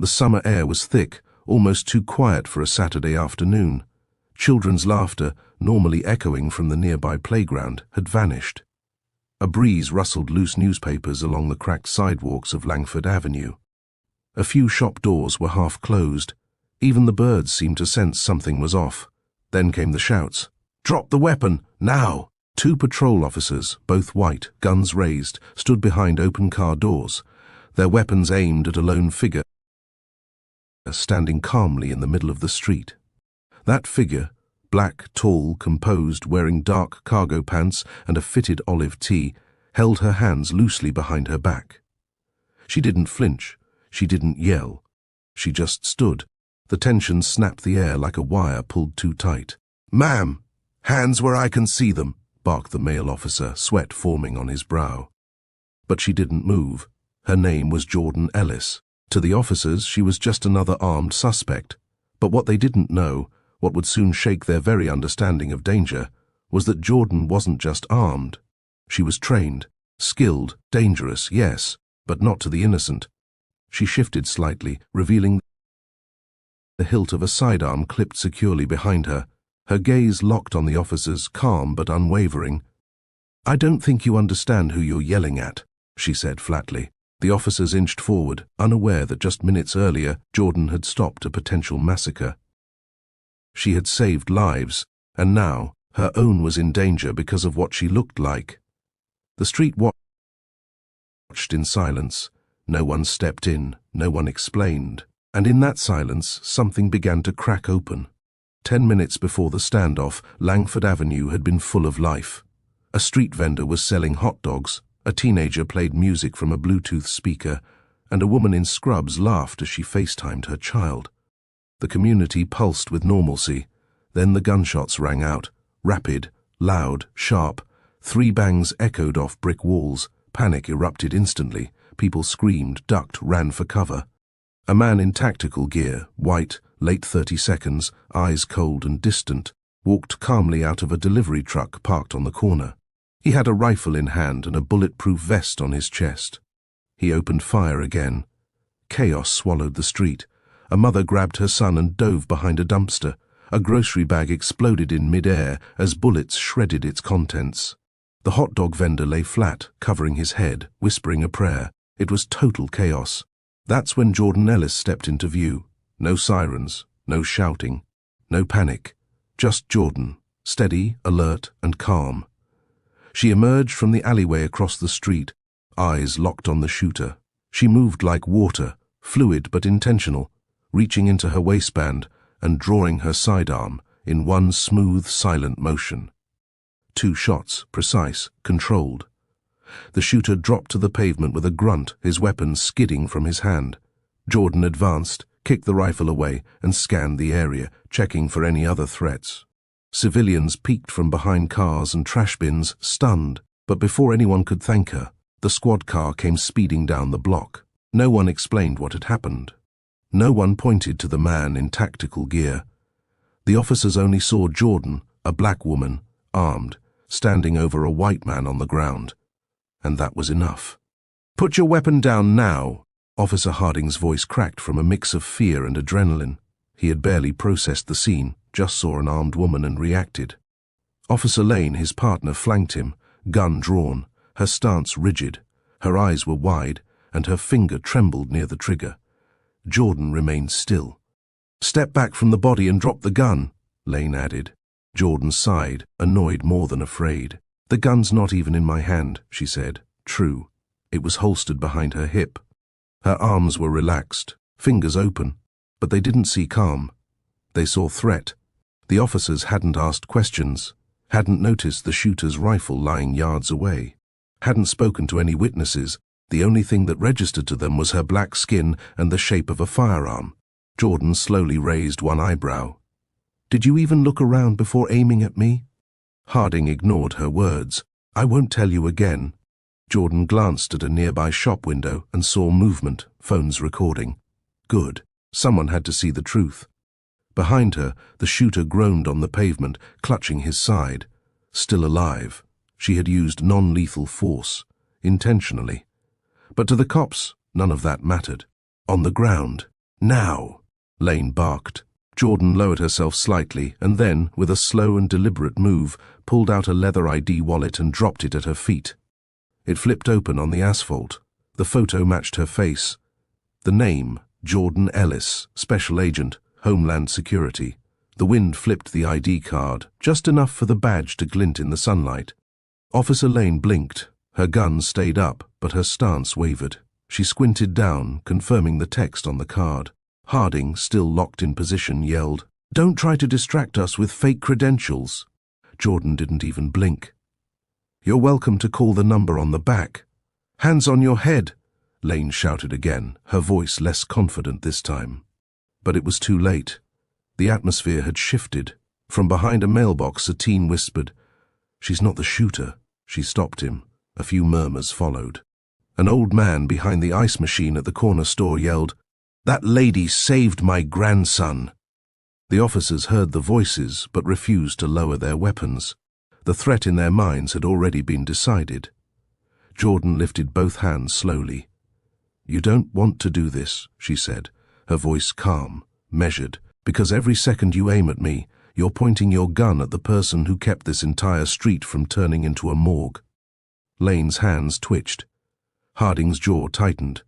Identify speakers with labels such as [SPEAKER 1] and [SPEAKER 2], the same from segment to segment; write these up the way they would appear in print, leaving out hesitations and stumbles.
[SPEAKER 1] The summer air was thick, almost too quiet for a Saturday afternoon. Children's laughter, normally echoing from the nearby playground, had vanished. A breeze rustled loose newspapers along the cracked sidewalks of Langford Avenue. A few shop doors were half closed. Even the birds seemed to sense something was off. Then came the shouts. "Drop the weapon, now!" 2 patrol officers, both white, guns raised, stood behind open car doors, their weapons aimed at a lone figure standing calmly in the middle of the street. That figure, black, tall, composed, wearing dark cargo pants and a fitted olive tee, held her hands loosely behind her back. She didn't flinch. She didn't yell. She just stood. The tension snapped the air like a wire pulled too tight. "Ma'am, hands where I can see them," barked the male officer, sweat forming on his brow. But she didn't move. Her name was Jordan Ellis. To the officers, she was just another armed suspect. But what they didn't know, what would soon shake their very understanding of danger, was that Jordan wasn't just armed. She was trained, skilled, dangerous, yes, but not to the innocent. She shifted slightly, revealing the hilt of a sidearm clipped securely behind her, her gaze locked on the officers, calm but unwavering. "I don't think you understand who you're yelling at," she said flatly. The officers inched forward, unaware that just minutes earlier Jordan had stopped a potential massacre. She had saved lives, and now her own was in danger because of what she looked like. The street watched in silence. No one stepped in, no one explained. And in that silence, something began to crack open. 10 minutes before the standoff, Langford Avenue had been full of life. A street vendor was selling hot dogs, a teenager played music from a Bluetooth speaker, and a woman in scrubs laughed as she FaceTimed her child. The community pulsed with normalcy. Then the gunshots rang out, rapid, loud, sharp. 3 bangs echoed off brick walls. Panic erupted instantly. People screamed, ducked, ran for cover. A man in tactical gear, white, late 30s, eyes cold and distant, walked calmly out of a delivery truck parked on the corner. He had a rifle in hand and a bulletproof vest on his chest. He opened fire again. Chaos swallowed the street. A mother grabbed her son and dove behind a dumpster. A grocery bag exploded in mid-air as bullets shredded its contents. The hot dog vendor lay flat, covering his head, whispering a prayer. It was total chaos. That's when Jordan Ellis stepped into view. No sirens, no shouting, no panic. Just Jordan, steady, alert, and calm. She emerged from the alleyway across the street, eyes locked on the shooter. She moved like water, fluid but intentional, reaching into her waistband and drawing her sidearm in one smooth, silent motion. 2 shots, precise, controlled. The shooter dropped to the pavement with a grunt, his weapon skidding from his hand. Jordan advanced, kicked the rifle away, and scanned the area, checking for any other threats. Civilians peeked from behind cars and trash bins, stunned, but before anyone could thank her, the squad car came speeding down the block. No one explained what had happened. No one pointed to the man in tactical gear. The officers only saw Jordan, a black woman, armed, standing over a white man on the ground. And that was enough. "Put your weapon down now," Officer Harding's voice cracked from a mix of fear and adrenaline. He had barely processed the scene, just saw an armed woman and reacted. Officer Lane, his partner, flanked him, gun drawn, her stance rigid. Her eyes were wide, and her finger trembled near the trigger. Jordan remained still. "Step back from the body and drop the gun," Lane added. Jordan sighed, annoyed more than afraid. "The gun's not even in my hand," she said. True. It was holstered behind her hip. Her arms were relaxed, fingers open, but they didn't see calm. They saw threat. The officers hadn't asked questions, hadn't noticed the shooter's rifle lying yards away, hadn't spoken to any witnesses. The only thing that registered to them was her black skin and the shape of a firearm. Jordan slowly raised one eyebrow. "Did you even look around before aiming at me?" Harding ignored her words. "I won't tell you again." Jordan glanced at a nearby shop window and saw movement, phones recording. Good. Someone had to see the truth. Behind her, the shooter groaned on the pavement, clutching his side. Still alive. She had used non-lethal force, intentionally. But to the cops, none of that mattered. On the ground, Now, Lane barked. Jordan lowered herself slightly and then, with a slow and deliberate move, pulled out a leather ID wallet and dropped it at her feet. It flipped open on the asphalt. The photo matched her face. The name, Jordan Ellis, Special Agent, Homeland Security. The wind flipped the ID card, just enough for the badge to glint in the sunlight. Officer Lane blinked. Her gun stayed up, but her stance wavered. She squinted down, confirming the text on the card. Harding, still locked in position, yelled, "Don't try to distract us with fake credentials." Jordan didn't even blink. "You're welcome to call the number on the back." "Hands on your head," Lane shouted again, her voice less confident this time. But it was too late. The atmosphere had shifted. From behind a mailbox, a teen whispered, "She's not the shooter." She stopped him. A few murmurs followed. An old man behind the ice machine at the corner store yelled, "That lady saved my grandson." The officers heard the voices but refused to lower their weapons. The threat in their minds had already been decided. Jordan lifted both hands slowly. "You don't want to do this," she said, her voice calm, measured, "because every second you aim at me, you're pointing your gun at the person who kept this entire street from turning into a morgue." Lane's hands twitched. Harding's jaw tightened.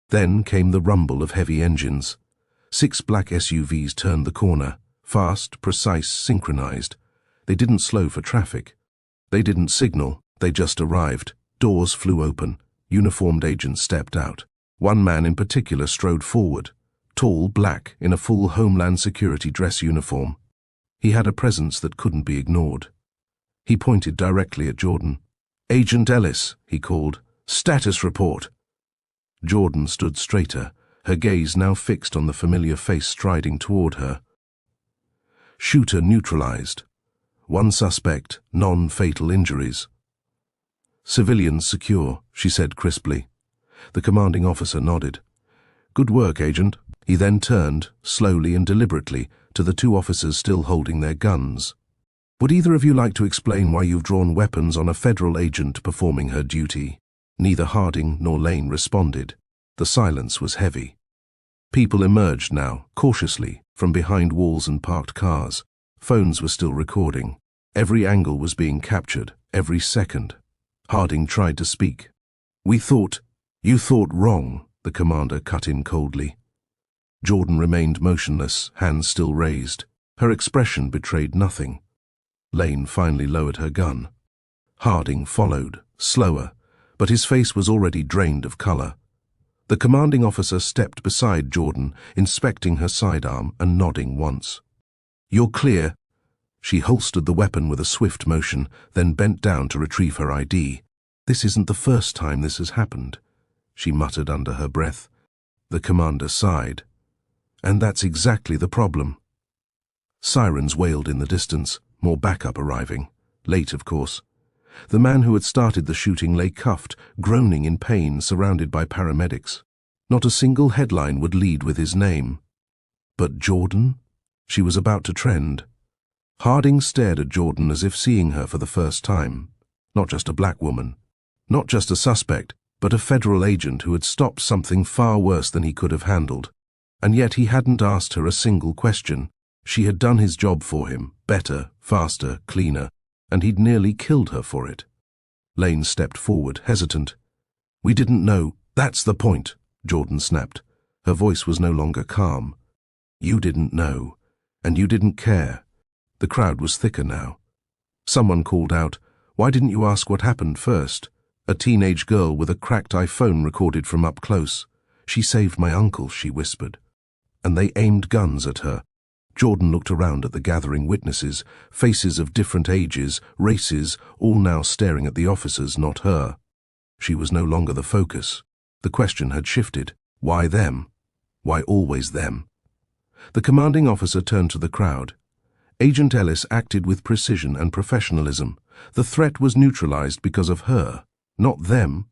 [SPEAKER 1] Then came the rumble of heavy engines. 6 black SUVs turned the corner, fast, precise, synchronized. They didn't slow for traffic. They didn't signal, they just arrived. Doors flew open. Uniformed agents stepped out. One man in particular strode forward, tall, black, in a full Homeland Security dress uniform. He had a presence that couldn't be ignored. He pointed directly at Jordan. "Agent Ellis," he called. "Status report." Jordan stood straighter, her gaze now fixed on the familiar face striding toward her. "Shooter neutralized. 1 suspect, non-fatal injuries." "Civilians secure," she said crisply. The commanding officer nodded. "Good work, Agent." He then turned, slowly and deliberately, to the 2 officers still holding their guns. "Would either of you like to explain why you've drawn weapons on a federal agent performing her duty?" Neither Harding nor Lane responded. The silence was heavy. People emerged now, cautiously, from behind walls and parked cars. Phones were still recording. Every angle was being captured, every second. Harding tried to speak. "You thought wrong," the commander cut in coldly. Jordan remained motionless, hands still raised. Her expression betrayed nothing. Lane finally lowered her gun. Harding followed, slower, but his face was already drained of color. The commanding officer stepped beside Jordan, inspecting her sidearm and nodding once. "You're clear." She holstered the weapon with a swift motion, then bent down to retrieve her ID. "This isn't the first time this has happened," she muttered under her breath. The commander sighed. "And that's exactly the problem." Sirens wailed in the distance, more backup arriving. Late, of course. The man who had started the shooting lay cuffed, groaning in pain, surrounded by paramedics. Not a single headline would lead with his name. But Jordan? She was about to trend. Harding stared at Jordan as if seeing her for the first time. Not just a black woman. Not just a suspect, but a federal agent who had stopped something far worse than he could have handled. And yet he hadn't asked her a single question. She had done his job for him, better, faster, cleaner, and he'd nearly killed her for it. Lane stepped forward, hesitant. "We didn't know. That's the point," Jordan snapped. Her voice was no longer calm. "You didn't know, and you didn't care." The crowd was thicker now. Someone called out, "Why didn't you ask what happened first?" A teenage girl with a cracked iPhone recorded from up close. "She saved my uncle," she whispered. And they aimed guns at her. Jordan looked around at the gathering witnesses, faces of different ages, races, all now staring at the officers, not her. She was no longer the focus. The question had shifted. Why them? Why always them? The commanding officer turned to the crowd. Agent Ellis acted with precision and professionalism. The threat was neutralized because of her, not them.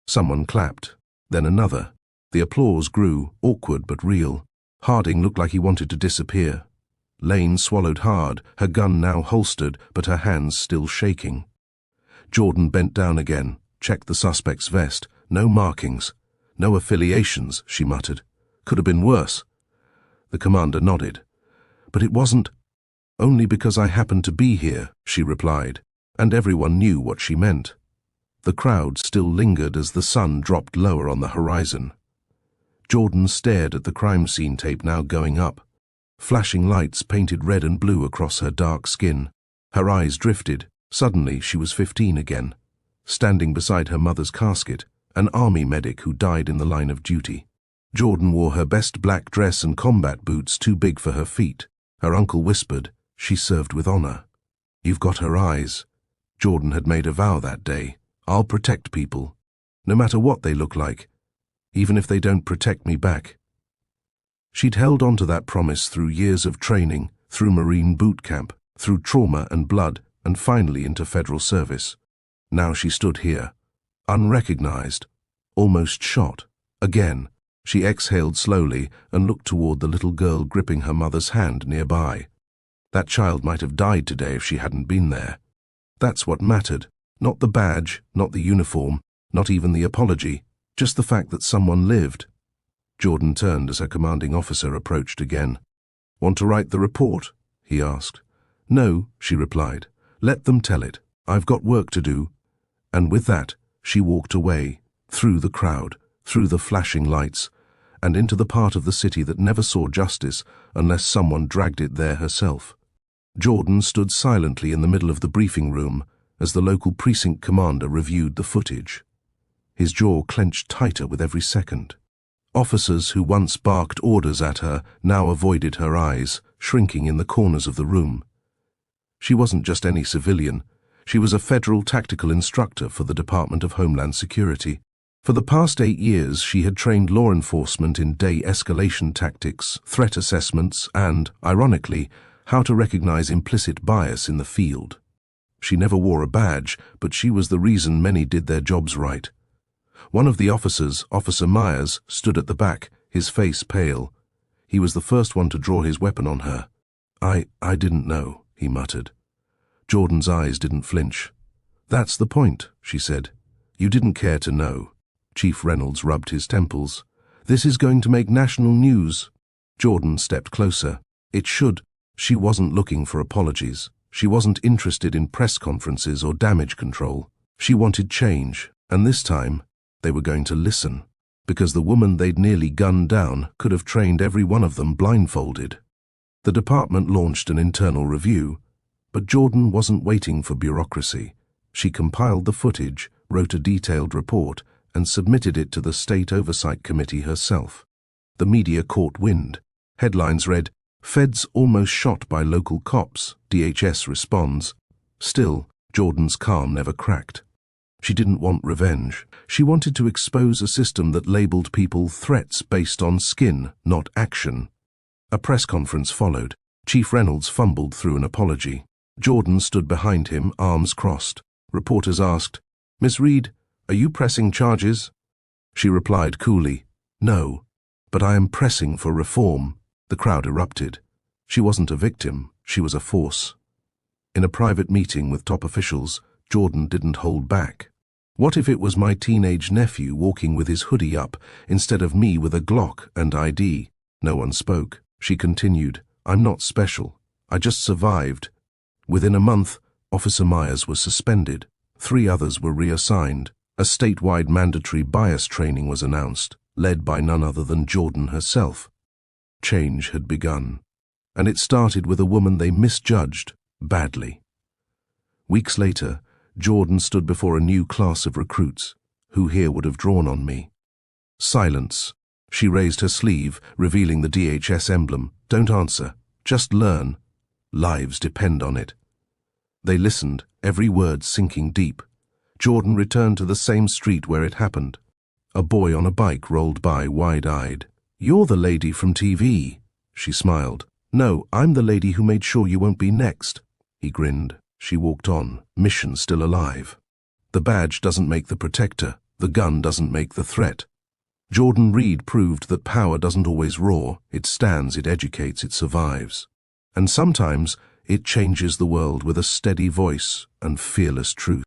[SPEAKER 1] Someone clapped, then another. The applause grew, awkward but real. Harding looked like he wanted to disappear. Lane swallowed hard, her gun now holstered, but her hands still shaking. Jordan bent down again, checked the suspect's vest. No markings, no affiliations, she muttered. Could have been worse. The commander nodded. But it wasn't. Only because I happened to be here, she replied, and everyone knew what she meant. The crowd still lingered as the sun dropped lower on the horizon. Jordan stared at the crime scene tape now going up. Flashing lights painted red and blue across her dark skin. Her eyes drifted. Suddenly she was 15 again, standing beside her mother's casket, an army medic who died in the line of duty. Jordan wore her best black dress and combat boots too big for her feet. Her uncle whispered, "She served with honor." "You've got her eyes." Jordan had made a vow that day. "I'll protect people, no matter what they look like, even if they don't protect me back." She'd held on to that promise through years of training, through Marine boot camp, through trauma and blood, and finally into federal service. Now she stood here, unrecognized, almost shot. Again, she exhaled slowly and looked toward the little girl gripping her mother's hand nearby. That child might have died today if she hadn't been there. That's what mattered. Not the badge, not the uniform, not even the apology, just the fact that someone lived. Jordan turned as her commanding officer approached again. "Want to write the report?" he asked. "No," she replied. "Let them tell it. I've got work to do." And with that, she walked away, through the crowd, through the flashing lights, and into the part of the city that never saw justice unless someone dragged it there herself. Jordan stood silently in the middle of the briefing room as the local precinct commander reviewed the footage. His jaw clenched tighter with every second. Officers who once barked orders at her now avoided her eyes, shrinking in the corners of the room. She wasn't just any civilian. She was a federal tactical instructor for the Department of Homeland Security. For the past 8 years, she had trained law enforcement in de-escalation tactics, threat assessments, and, ironically, how to recognize implicit bias in the field. She never wore a badge, but she was the reason many did their jobs right. One of the officers, Officer Myers, stood at the back, his face pale. He was the first one to draw his weapon on her. I didn't know," he muttered. Jordan's eyes didn't flinch. "That's the point," she said. "You didn't care to know." Chief Reynolds rubbed his temples. "This is going to make national news." Jordan stepped closer. "It should." She wasn't looking for apologies. She wasn't interested in press conferences or damage control. She wanted change, and this time, they were going to listen, because the woman they'd nearly gunned down could have trained every one of them blindfolded. The department launched an internal review, but Jordan wasn't waiting for bureaucracy. She compiled the footage, wrote a detailed report, and submitted it to the State Oversight Committee herself. The media caught wind. Headlines read, "Feds almost shot by local cops, DHS responds." Still, Jordan's calm never cracked. She didn't want revenge. She wanted to expose a system that labeled people threats based on skin, not action. A press conference followed. Chief Reynolds fumbled through an apology. Jordan stood behind him, arms crossed. Reporters asked, "Miss Reed, are you pressing charges?" She replied coolly, "No, but I am pressing for reform." The crowd erupted. She wasn't a victim, she was a force. In a private meeting with top officials, Jordan didn't hold back. "What if it was my teenage nephew walking with his hoodie up instead of me with a Glock and ID?" No one spoke. She continued, "I'm not special. I just survived." Within a month, Officer Myers was suspended. 3 others were reassigned. A statewide mandatory bias training was announced, led by none other than Jordan herself. Change had begun, and it started with a woman they misjudged badly. Weeks later, Jordan stood before a new class of recruits. Who here would have drawn on me? Silence. She raised her sleeve, revealing the DHS emblem. "Don't answer. Just learn. Lives depend on it." They listened, every word sinking deep. Jordan returned to the same street where it happened. A boy on a bike rolled by, wide-eyed. "You're the lady from TV." She smiled. "No, I'm the lady who made sure you won't be next." He grinned. She walked on, mission still alive. The badge doesn't make the protector. The gun doesn't make the threat. Jordan Reed proved that power doesn't always roar. It stands, it educates, it survives. And sometimes it changes the world with a steady voice and fearless truth.